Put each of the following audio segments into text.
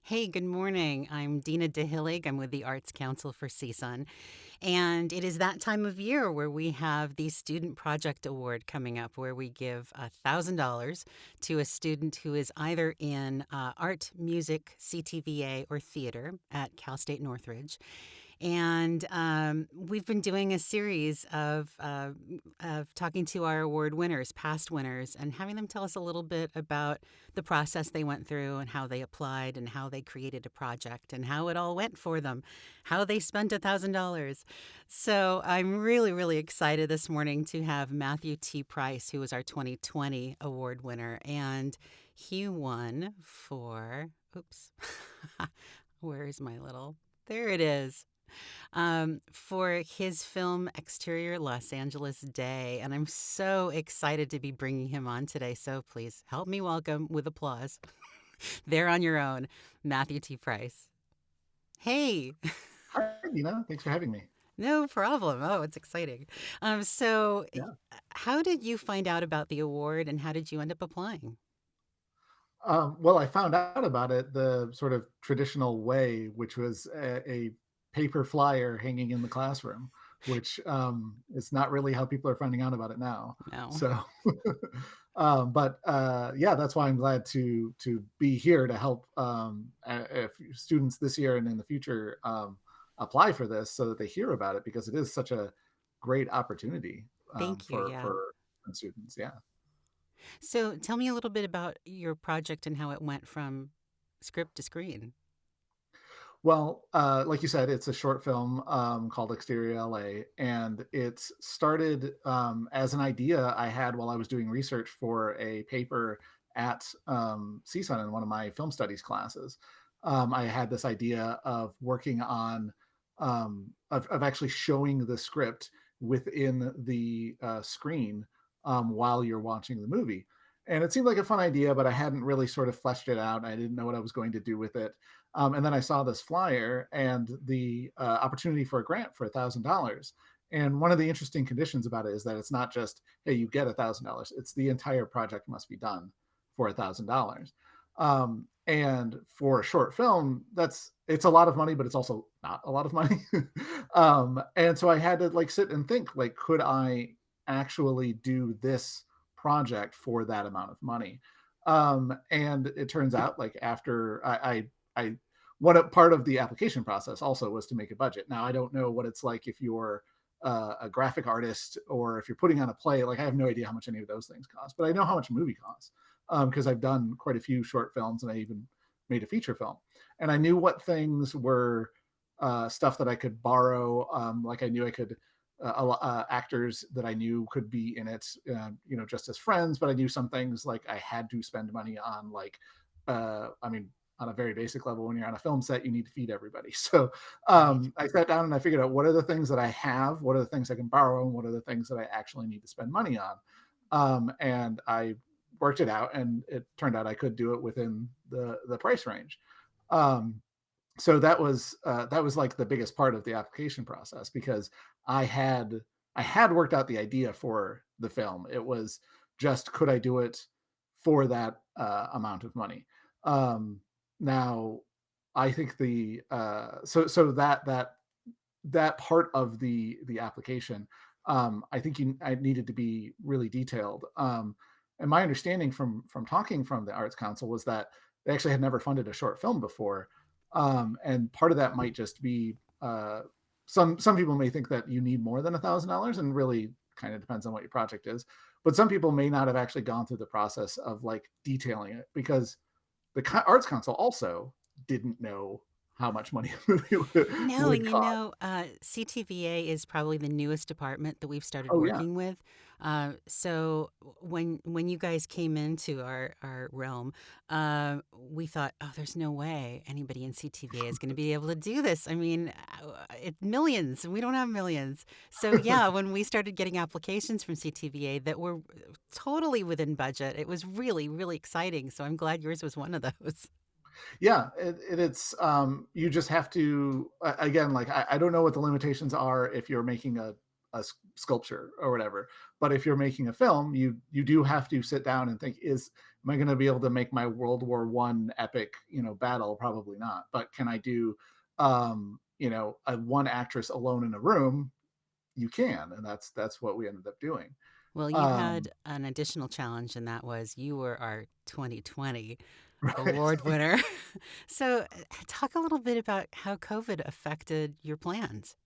Hey, good morning. I'm Dina DeHillig. I'm with the Arts Council for CSUN. And it is that time of year where we have the Student Project Award coming up, where we give $1,000 to a student who is either in art, music, CTVA, or theater at Cal State Northridge. And we've been doing a series of talking to our award winners, past winners, and having them tell us a little bit about the process they went through and how they applied and how they created a project and how it all went for them, how they spent $1,000. So I'm really, really excited this morning to have Matthew T. Price, who was our 2020 award winner. And he won for, oops, where is my little, there it is, for his film Exterior Los Angeles Day. And I'm so excited to be bringing him on today. So please help me welcome with applause. There on your own, Matthew T. Price. Hey, Hi, Nina. Thanks for having me. no problem. Oh, it's exciting. So, Yeah. how did you find out about the award and how did you end up applying? Well, I found out about it the sort of traditional way, which was a paper flyer hanging in the classroom, which is not really how people are finding out about it now. No. So, but yeah, that's why I'm glad to be here to help if students this year and in the future apply for this so that they hear about it because it is such a great opportunity Thank you. Yeah. for students. Yeah. So, tell me a little bit about your project and how it went from script to screen. Well, like you said, it's a short film called Exterior LA, and it started as an idea I had while I was doing research for a paper at CSUN in one of my film studies classes. I had this idea of working on of actually showing the script within the screen while you're watching the movie. And it seemed like a fun idea, but I hadn't really sort of fleshed it out. I didn't know what I was going to do with it. And then I saw this flyer and the opportunity for a grant for $1,000. And one of the interesting conditions about it is that it's not just, hey, you get $1,000. It's the entire project must be done for $1,000. And for a short film, it's a lot of money, but it's also not a lot of money. And so I had to like sit and think, like, could I actually do this project for that amount of money? And it turns out, like after I what part of the application process also was to make a budget. Now I don't know what it's like if you're a graphic artist or if you're putting on a play. Like I have no idea how much any of those things cost, but I know how much a movie costs because I've done quite a few short films and I even made a feature film. And I knew what things were stuff that I could borrow. Like I knew I could actors that I knew could be in it, just as friends. But I knew some things like I had to spend money on, like, I mean, on a very basic level, when you're on a film set, you need to feed everybody. So Right. I sat down and I figured out what are the things that I have, what are the things I can borrow, and what are the things that I actually need to spend money on. And I worked it out, and it turned out I could do it within the price range. Um, so that was like the biggest part of the application process because I had I had worked out the idea for the film. It was just could I do it for that amount of money? Now, I think the so that part of the application, I think I needed to be really detailed. And my understanding from talking from the Arts Council was that they actually had never funded a short film before, and part of that might just be some people may think that you need more than $1,000, and really kind of depends on what your project is. But some people may not have actually gone through the process of like detailing it because the Arts Council also didn't know how much money a movie No, would and cost. CTVA is probably the newest department that we've started Oh yeah, working with. So when you guys came into our realm, we thought, oh, there's no way anybody in CTVA is going to be able to do this. I mean, it's millions. We don't have millions. So yeah, when we started getting applications from CTVA that were totally within budget, it was really, really exciting. So I'm glad yours was one of those. yeah. It's you just have to again, like I don't know what the limitations are if you're making sculpture or whatever. But if you're making a film, you do have to sit down and think, is am I going to be able to make my World War I epic, battle? Probably not. But can I do, a one actress alone in a room? You can, and that's what we ended up doing. Well, you Um, had an additional challenge, and that was you were our 2020 right. award winner. So, talk a little bit about how COVID affected your plans.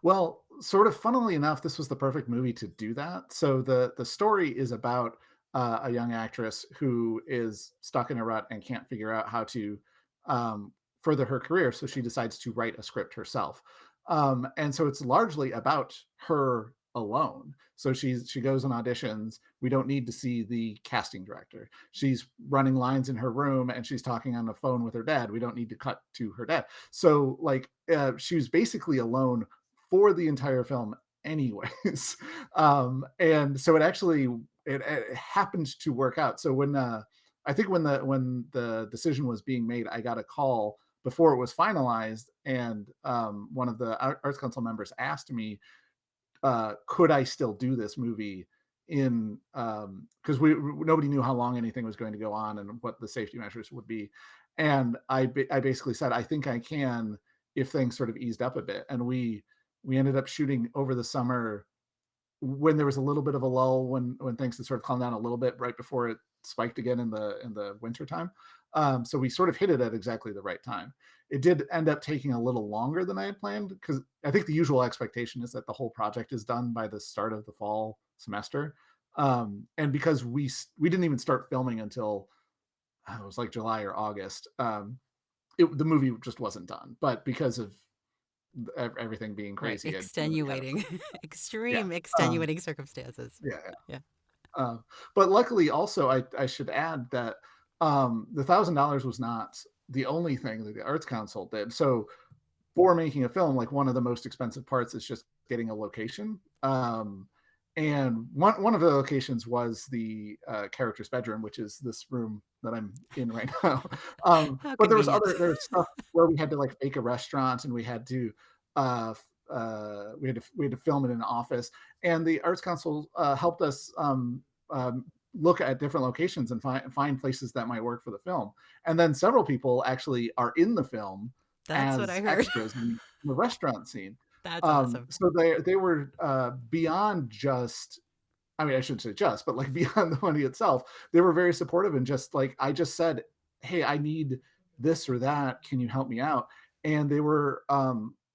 Well, sort of funnily enough, this was the perfect movie to do that. So the story is about a young actress who is stuck in a rut and can't figure out how to um, further her career. So she decides to write a script herself, and so it's largely about her alone. So she goes on auditions. We don't need to see the casting director. She's running lines in her room and she's talking on the phone with her dad. We don't need to cut to her dad. So like she was basically alone for the entire film anyways. And so it happened to work out. So when I think when the decision was being made, I got a call before it was finalized, and one of the arts council members asked me, could I still do this movie in because we nobody knew how long anything was going to go on and what the safety measures would be. And I basically said I think I can if things sort of eased up a bit. And we ended up shooting over the summer when there was a little bit of a lull, when things had sort of calmed down a little bit right before it spiked again in the winter time. So we sort of hit it at exactly the right time. It did end up taking a little longer than I had planned because I think the usual expectation is that the whole project is done by the start of the fall semester. And because we didn't even start filming until it was like July or August, the movie just wasn't done. But because of everything being Right. crazy, it kind of Extenuating, yeah. extreme Um, extenuating circumstances. yeah, yeah. Yeah. But luckily, also, I should add that the $1,000 was not the only thing that the Arts Council did. So for making a film, like one of the most expensive parts is just getting a location. And one of the locations was the character's bedroom, which is this room that I'm in right now. How But convenient. there was stuff where we had to like fake a restaurant, and we had to film in an office. And the Arts Council helped us look at different locations and find places that might work for the film. And then several people actually are in the film That's what I as heard. extras in the restaurant scene. That's awesome. So they were beyond just. I mean, I shouldn't say just, but like beyond the money itself, they were very supportive and just like I just said, "Hey, I need this or that. Can you help me out?" And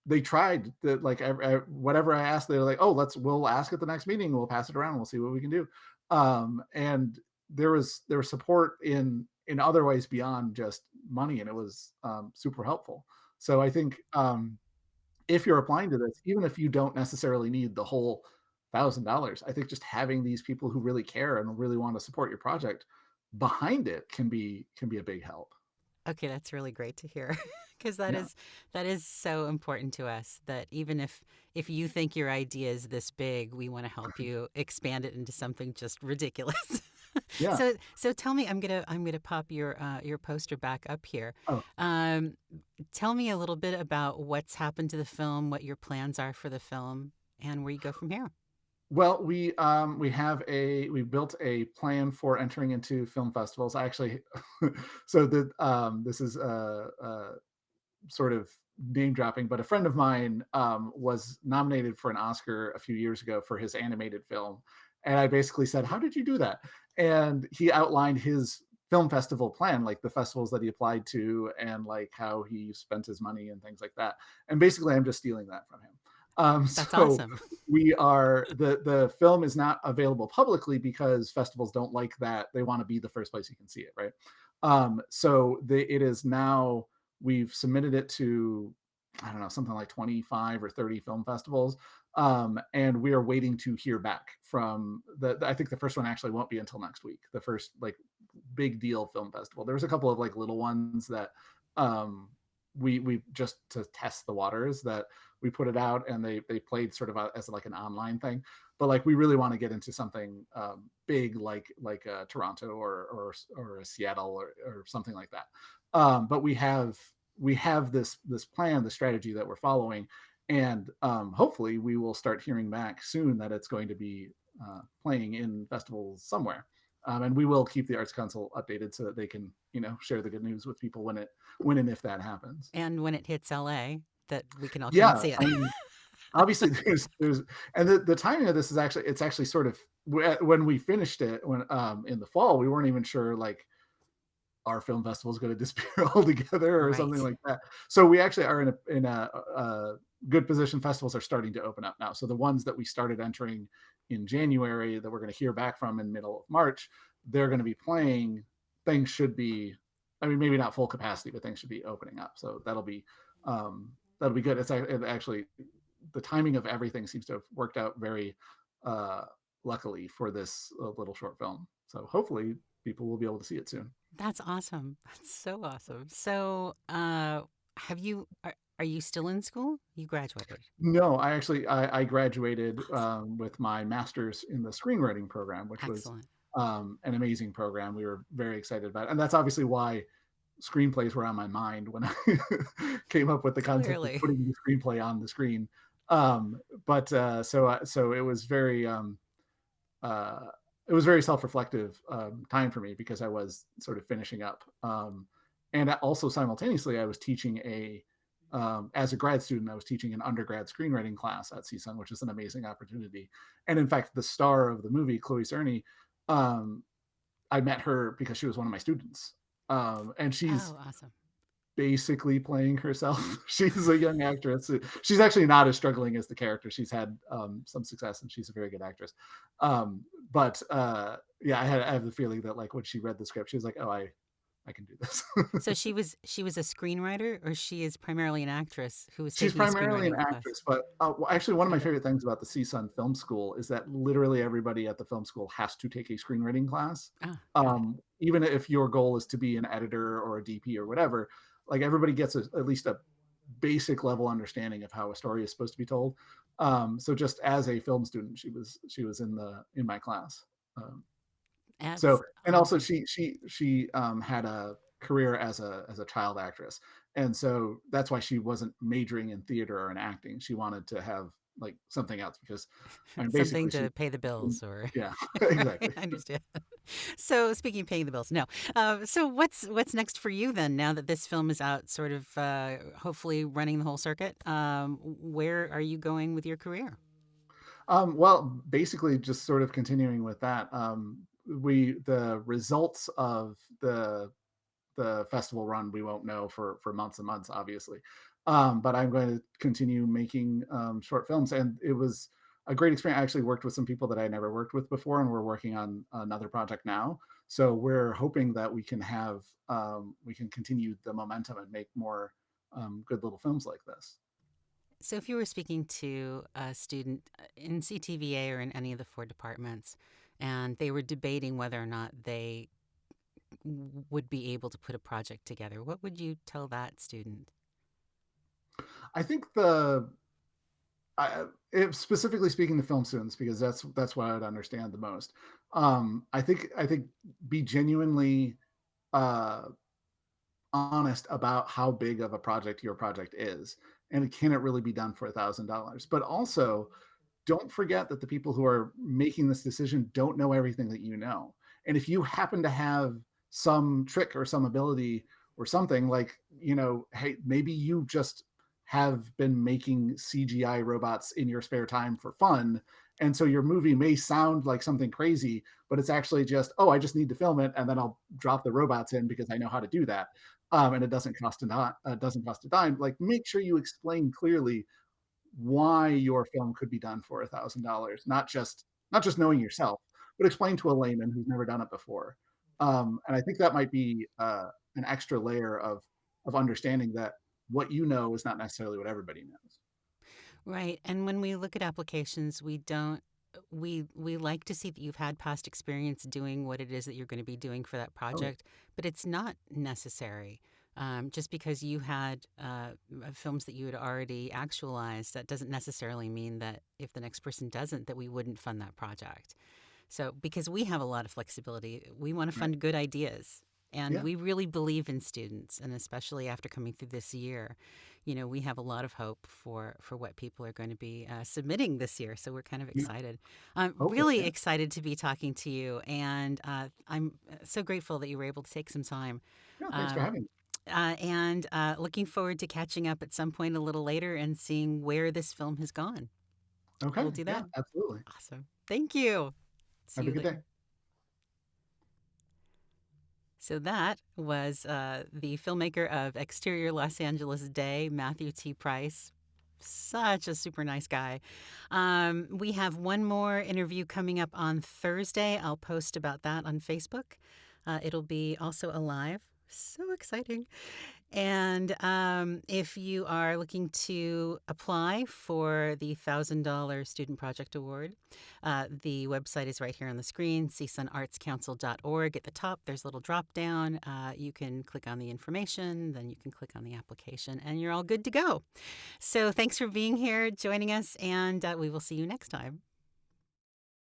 they tried that like whatever I asked, they were like, "Oh, we'll ask at the next meeting. We'll pass it around. We'll see what we can do." And there was support in other ways beyond just money, and it was super helpful. So I think if you're applying to this, even if you don't necessarily need the whole $1,000, I think just having these people who really care and really want to support your project behind it can be a big help. Okay, that's really great to hear because Yeah. that is so important to us that even if you think your idea is this big, we want to help you expand it into something just ridiculous. Yeah. So tell me, I'm gonna pop your poster back up here. Oh, Um, Tell me a little bit about what's happened to the film, what your plans are for the film, and where you go from here. well, we built a plan for entering into film festivals. I actually so this is sort of name dropping, but a friend of mine was nominated for an Oscar a few years ago for his animated film. And I basically said, "How did you do that?" And he outlined his film festival plan, like the festivals that he applied to and like how he spent his money and things like that. And basically, I'm just stealing that from him. That's So awesome. the film is not available publicly because festivals don't like that. They want to be the first place you can see it, right? It is now we've submitted it to I don't know something like 25 or 30 film festivals, and we are waiting to hear back from I think the first one actually won't be until next week. The first like big deal film festival. There was a couple of like little ones that um, we just to test the waters that we put it out and they played sort of as like an online thing. But like we really want to get into something big like Toronto or a Seattle or something like that. But we have this plan, the strategy that we're following, And hopefully we will start hearing back soon that it's going to be playing in festivals somewhere. And we will keep the Arts Council updated so that they can, share the good news with people when and if that happens. And when it hits LA, that we can all come and Yeah, see it. I mean, obviously there's and the timing of this is actually it's actually sort of when we finished it when in the fall we weren't even sure like our film festival is going to disappear altogether or something Right. like that. So we actually are in a good position. Festivals are starting to open up now. So the ones that we started entering in January that we're going to hear back from in middle of March, they're going to be playing. Things should be, I mean, maybe not full capacity, but things should be opening up. So that'll be good. It actually the timing of everything seems to have worked out very uh, luckily for this little short film. So hopefully people will be able to see it soon. That's awesome. That's so awesome. So, are you still in school? You graduated. No, I graduated with my master's in the screenwriting program, which was Excellent. an amazing program. We were very excited about it, and that's obviously why screenplays were on my mind when I came up with the concept of Clearly. putting the screenplay on the screen. But so uh, it was very self-reflective time for me because I was sort of finishing up, and also simultaneously I was teaching as a grad student, I was teaching an undergrad screenwriting class at CSUN, which is an amazing opportunity. And in fact, the star of the movie, Chloe Cerny, um, I met her because she was one of my students, and she's Oh, awesome. basically playing herself. She's a young actress. She's actually not as struggling as the character. She's had some success, and she's a very good actress. But yeah, I have the feeling that like when she read the script, she was like, "Oh, I can do this." So she was a screenwriter, or she is primarily an actress who was She's taking a primarily an screenwriting class? actress, but well, actually, one of my Got it. favorite things about the CSUN Film School is that literally everybody at the film school has to take a screenwriting class. Ah, got it. Even if your goal is to be an editor or a DP or whatever, like everybody gets at least a basic level understanding of how a story is supposed to be told. So just as a film student, she was in my class. Um, That's so and also awesome. she had a career as a child actress, and so that's why she wasn't majoring in theater or in acting. She wanted to have like something else because I mean Something basically she to pay the bills, or yeah right? exactly. I understand. So, speaking of paying the bills, no. So, what's next for you then? Now that this film is out, sort of hopefully running the whole circuit, where are you going with your career? Well, basically, just sort of continuing with that. The results of the festival run we won't know for months and months, obviously. But I'm going to continue making short films, and it was a great experience. I actually worked with some people that I never worked with before, and we're working on another project now. So we're hoping that we can continue the momentum and make more good little films like this. So, if you were speaking to a student in CTVA or in any of the four departments, and they were debating whether or not they would be able to put a project together, what would you tell that student? I think if specifically speaking to film students, because that's what I would understand the most. I think be genuinely uh, honest about how big of a project your project is, and can it really be done for $1,000? But also, don't forget that the people who are making this decision don't know everything that you know. And if you happen to have some trick or some ability or something like, hey, maybe you just have been making CGI robots in your spare time for fun. And so your movie may sound like something crazy, but it's actually just, oh, I just need to film it and then I'll drop the robots in because I know how to do that. And it doesn't cost a dime. Like, make sure you explain clearly why your film could be done for $1,000, not just knowing yourself, but explain to a layman who's never done it before. And I think that might be an extra layer of understanding that what you know is not necessarily what everybody knows. Right. And when we look at applications, we don't we like to see that you've had past experience doing what it is that you're going to be doing for that Oh, project, but it's not necessary. Just because you had films that you had already actualized, that doesn't necessarily mean that if the next person doesn't, that we wouldn't fund that project. So, because we have a lot of flexibility, we want to right. fund good ideas. And Yeah. we really believe in students, and especially after coming through this year. we have a lot of hope for what people are going to be submitting this year. So we're kind of Yeah, excited. I'm hopefully, really yeah. excited to be talking to you, and I'm so grateful that you were able to take some time. Yeah, thanks for Um, having me. and looking forward to catching up at some point a little later and seeing where this film has gone. We'll Okay, do yeah, that. absolutely. Awesome. Thank you. See Have a you good later. day. So that was the filmmaker of Exterior Los Angeles Day, Matthew T. Price. Such a super nice guy. We have one more interview coming up on Thursday. I'll post about that on Facebook. It'll be also alive. So exciting. And if you are looking to apply for the $1,000 Student Project Award, the website is right here on the screen, csunartscouncil.org. At the top, there's a little drop down. You can click on the information, then you can click on the application, and you're all good to go. So thanks for being here, joining us, and we will see you next time.